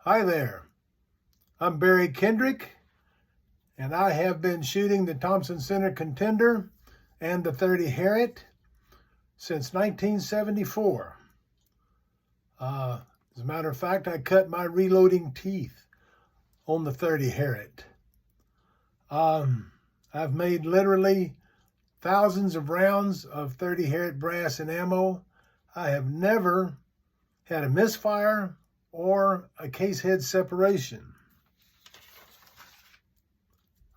Hi there, I'm Barry Kendrick, and I have been shooting the Thompson Center Contender and the .30 Herrett since 1974. As a matter of fact, I cut my reloading teeth on the .30 Herrett. I've made literally thousands of rounds of .30 Herrett brass and ammo. I have never had a misfire or a case head separation.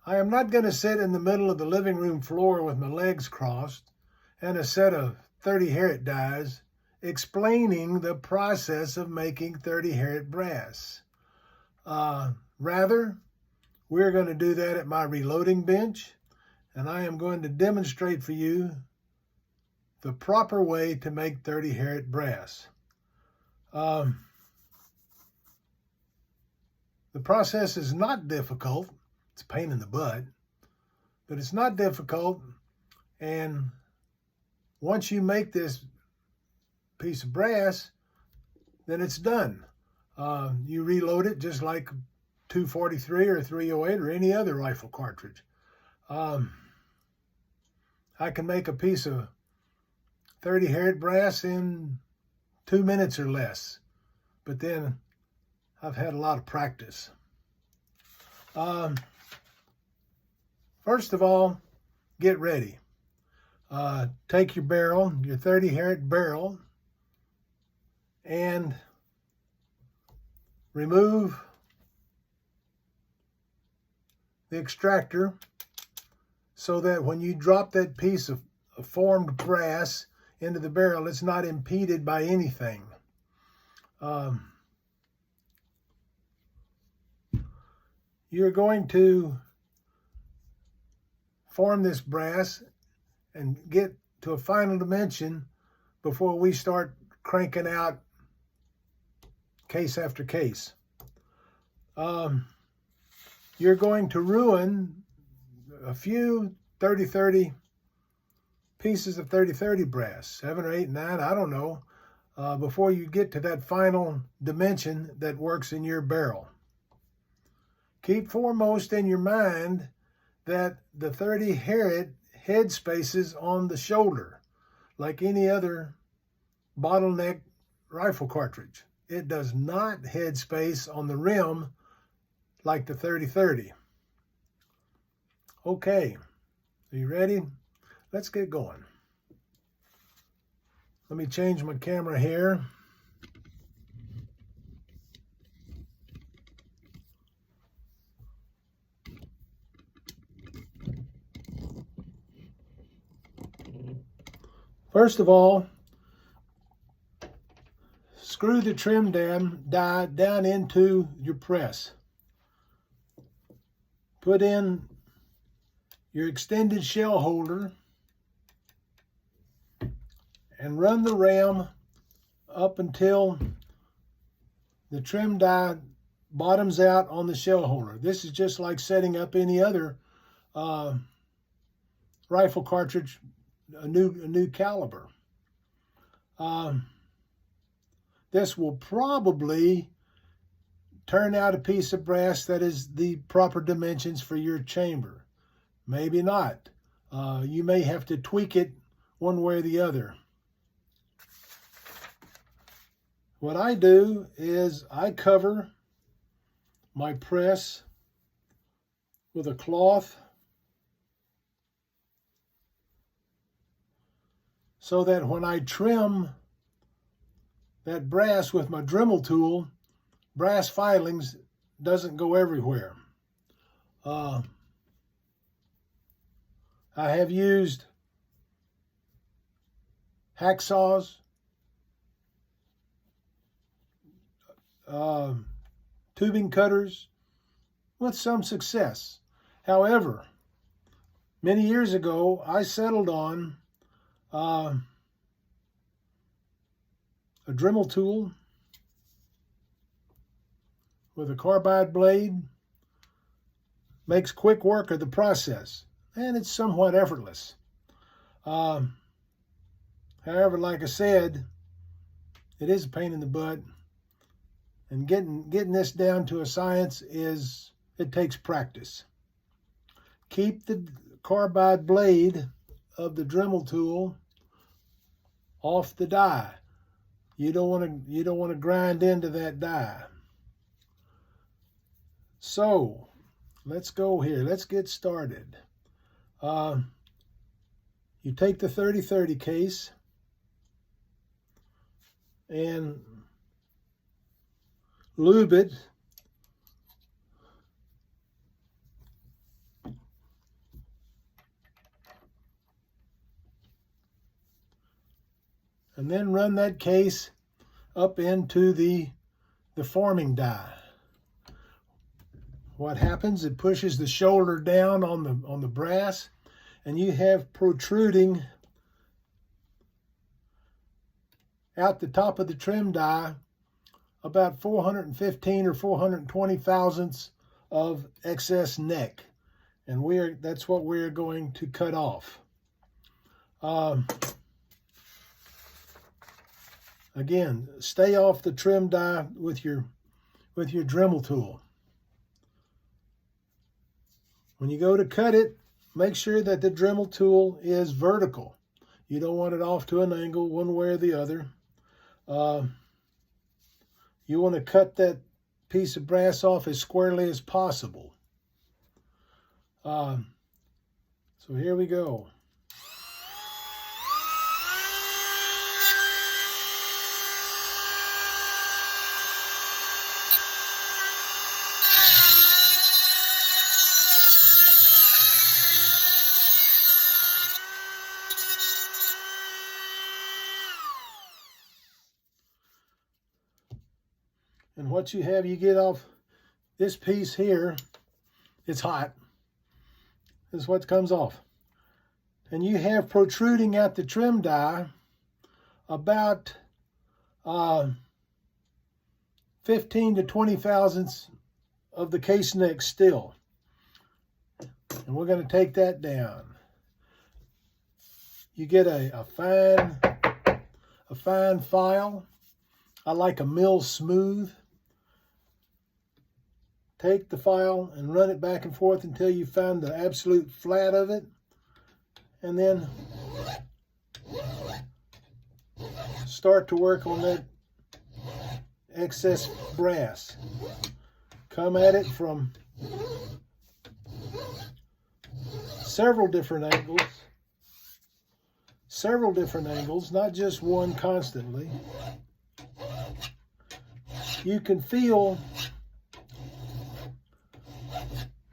I am not going to sit in the middle of the living room floor with my legs crossed and a set of .30 Herrett dies explaining the process of making .30 Herrett brass. Rather, we're going to do that at my reloading bench, and I am going to demonstrate for you the proper way to make .30 Herrett brass. The process is not difficult. It's a pain in the butt, but it's not difficult. And once you make this piece of brass, then it's done. You reload it just like 243 or 308 or any other rifle cartridge. I can make a piece of .30 Herrett brass in 2 minutes or less, but then I've had a lot of practice. First of all, get ready. Take your barrel, your .30 Herrett barrel, and remove the extractor so that when you drop that piece of formed brass into the barrel, it's not impeded by anything. You're going to form this brass and get to a final dimension before we start cranking out case after case. You're going to ruin a few 30-30 pieces of 30-30 brass, 7 or 8, 9, I don't know, before you get to that final dimension that works in your barrel. Keep foremost in your mind that the .30 Herrett head spaces on the shoulder, like any other bottleneck rifle cartridge. It does not head space on the rim like the 30-30. Okay, are you ready? Let's get going. Let me change my camera here. First of all, screw the trim die down into your press. Put in your extended shell holder and run the ram up until the trim die bottoms out on the shell holder. This is just like setting up any other rifle cartridge, a new caliber. This will probably turn out a piece of brass that is the proper dimensions for your chamber. Maybe not. You may have to tweak it one way or the other. What I do is I cover my press with a cloth so that when I trim that brass with my Dremel tool, brass filings doesn't go everywhere. I have used hacksaws, tubing cutters with some success. However, many years ago, I settled on a Dremel tool with a carbide blade. Makes quick work of the process, and it's somewhat effortless. However, like I said, it is a pain in the butt, And getting this down to a science it takes practice. Keep the carbide blade of the Dremel tool off the die. You don't want to grind into that die. So let's go here. Let's get started. You take the 30-30 case and lube it and then run that case up into the forming die. What happens, it pushes the shoulder down on the brass, and you have protruding out the top of the trim die about 415 or 420 thousandths of excess neck, and that's what we're going to cut off. Again, stay off the trim die with your Dremel tool. When you go to cut it, make sure that the Dremel tool is vertical. You don't want it off to an angle one way or the other. You want to cut that piece of brass off as squarely as possible. So here we go. And what you have, you get off this piece here, it's hot. This is what comes off. And you have protruding at the trim die about 15 to 20 thousandths of the case neck still. And we're going to take that down. You get a fine file. I like a mill smooth. Take the file and run it back and forth until you find the absolute flat of it. And then start to work on that excess brass. Come at it from several different angles, not just one constantly. You can feel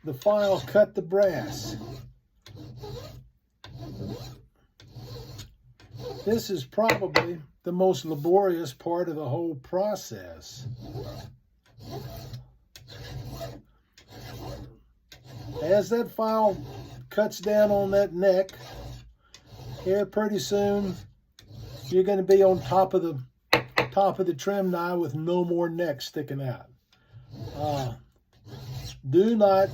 the file cut the brass. This is probably the most laborious part of the whole process. As that file cuts down on that neck, here pretty soon you're going to be on top of the trim die with no more neck sticking out. Do not,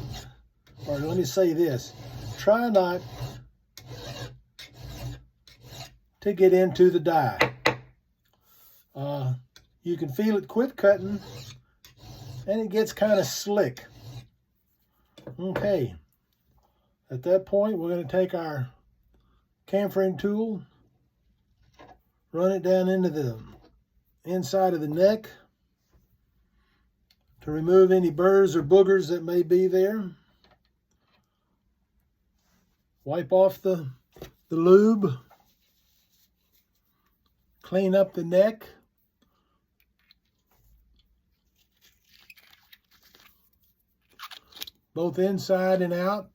or let me say this, try not to get into the die. You can feel it quit cutting and it gets kind of slick. Okay, at that point we're going to take our chamfering tool, run it down into the inside of the neck to remove any burrs or boogers that may be there. Wipe off the lube. Clean up the neck. Both inside and out.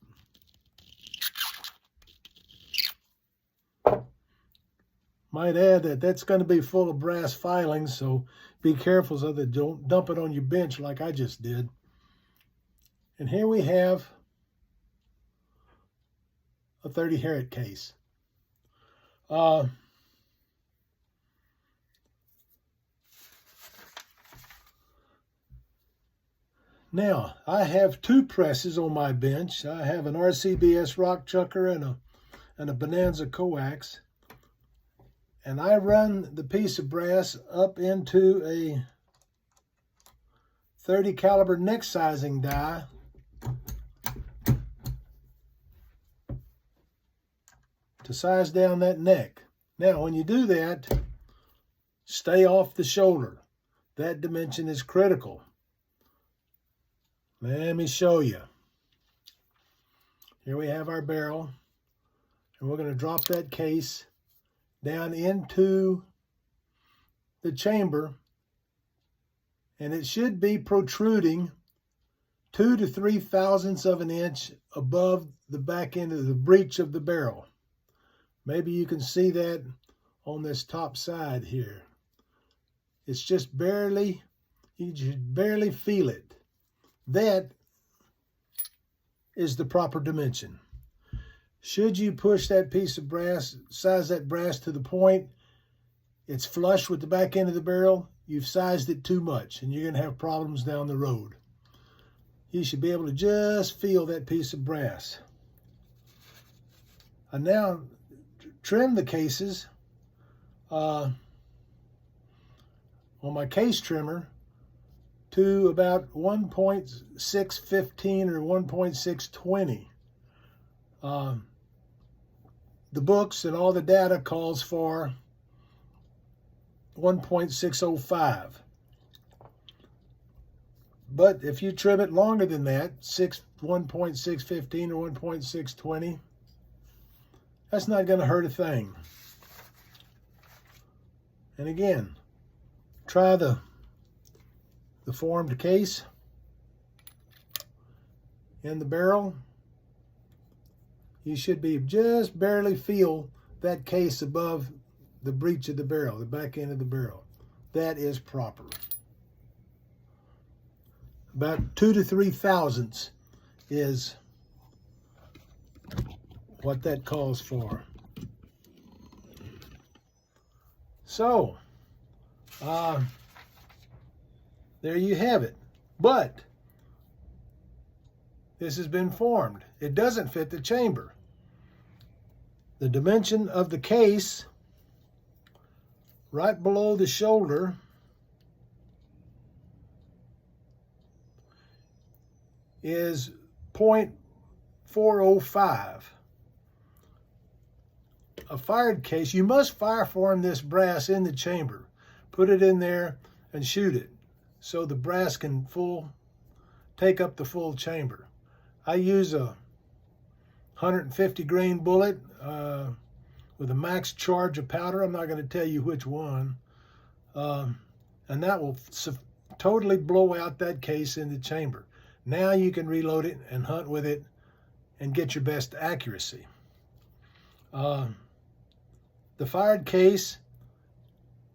Might add that that's going to be full of brass filings, so be careful so that don't dump it on your bench like I just did. And here we have a 30 Herrett case. Now, I have two presses on my bench. I have an RCBS rock chucker and a Bonanza coax. And I run the piece of brass up into .30 caliber neck sizing die to size down that neck. Now, when you do that, stay off the shoulder. That dimension is critical. Let me show you. Here we have our barrel, and we're going to drop that case down into the chamber, and it should be protruding 2 to 3 thousandths of an inch above the back end of the breech of the barrel. Maybe you can see that on this top side here. It's just barely, you just barely feel it. That is the proper dimension. Should you push that piece of brass, size that brass to the point it's flush with the back end of the barrel, you've sized it too much and you're going to have problems down the road. You should be able to just feel that piece of brass. I now trim the cases on my case trimmer to about 1.615 or 1.620. The books and all the data calls for 1.605. But if you trim it longer than that, 1.615 or 1.620, that's not going to hurt a thing. And again, try the formed case in the barrel. You should be just barely feel that case above the breech of the barrel, the back end of the barrel. That is proper. About 2 to 3 thousandths is what that calls for. So, there you have it. But this has been formed. It doesn't fit the chamber. The dimension of the case right below the shoulder is 0.405. A fired case, you must fire form this brass in the chamber. Put it in there and shoot it so the brass can take up the full chamber. I use a 150 grain bullet with a max charge of powder. I'm not going to tell you which one. And that will totally blow out that case in the chamber. Now you can reload it and hunt with it and get your best accuracy. The fired case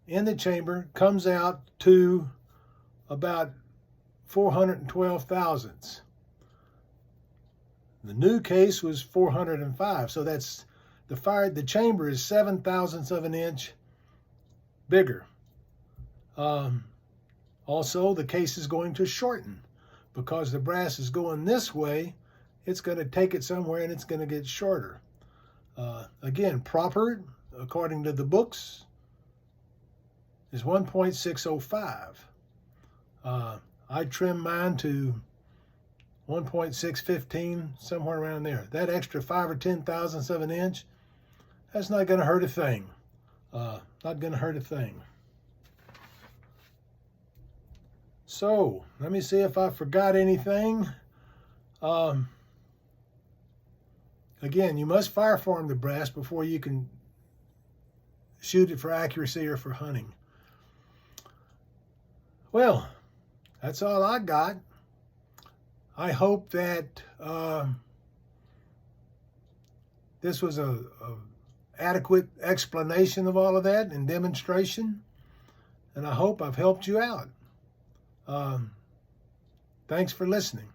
in the chamber comes out to about 412 thousandths. The new case was 405, so that's the chamber is 7 thousandths of an inch bigger. Also, the case is going to shorten because the brass is going this way. It's going to take it somewhere and it's going to get shorter. Again, proper, according to the books, is 1.605. I trim mine to 1.615, somewhere around there. That extra 5 or 10 thousandths of an inch, that's not going to hurt a thing. Not going to hurt a thing. So, let me see if I forgot anything. Again, you must fire form the brass before you can shoot it for accuracy or for hunting. Well, that's all I got. I hope that this was a adequate explanation of all of that and demonstration, and I hope I've helped you out. Thanks for listening.